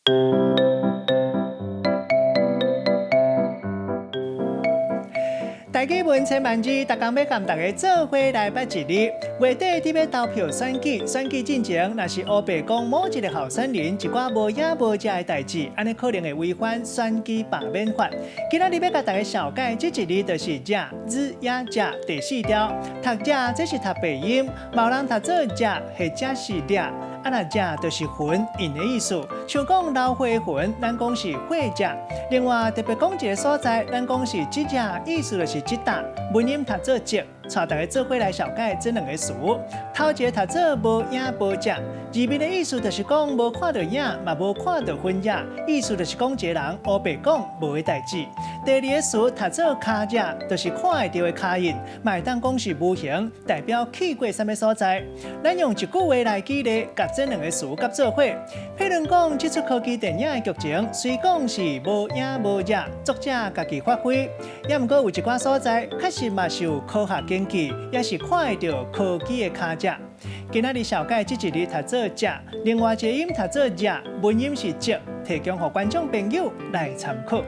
大家问千万字，大家要跟大家做伙来捌一日。月底伫要投票选举，选举进前，若是黑白讲某一个候选人一寡无影无食的代志，安尼可能会违反选举罢免法。今仔日要甲大家小解，这一日就是日日也日第4条。读日这是读白音，某人读做日或者是日。啊，那日就是魂印的意思，像讲老花魂，咱讲是火日。另外特别讲一个所在，咱讲是即日，意思就是即搭，文音读做节，带大家做伙来小解这两个词。头一个读做无影无食，字面的意思就是讲无看到影，嘛无看到昏日，意思就是讲一个人黑白讲无的代志。第二个词读做脚日，就是看会到的脚印，嘛会当讲是无形，代表去过什么所在。咱用一句话来举例，甲这两个词夹做伙。譬如讲，这出科技电影的剧情虽讲是无影无日，作者家己发挥，也毋过有一寡所在确实嘛是有科学根据，也是看会到科技的脚日。今仔日小解这一日读做日，另外一个音读做日，文音是节，提供给观众朋友来参考。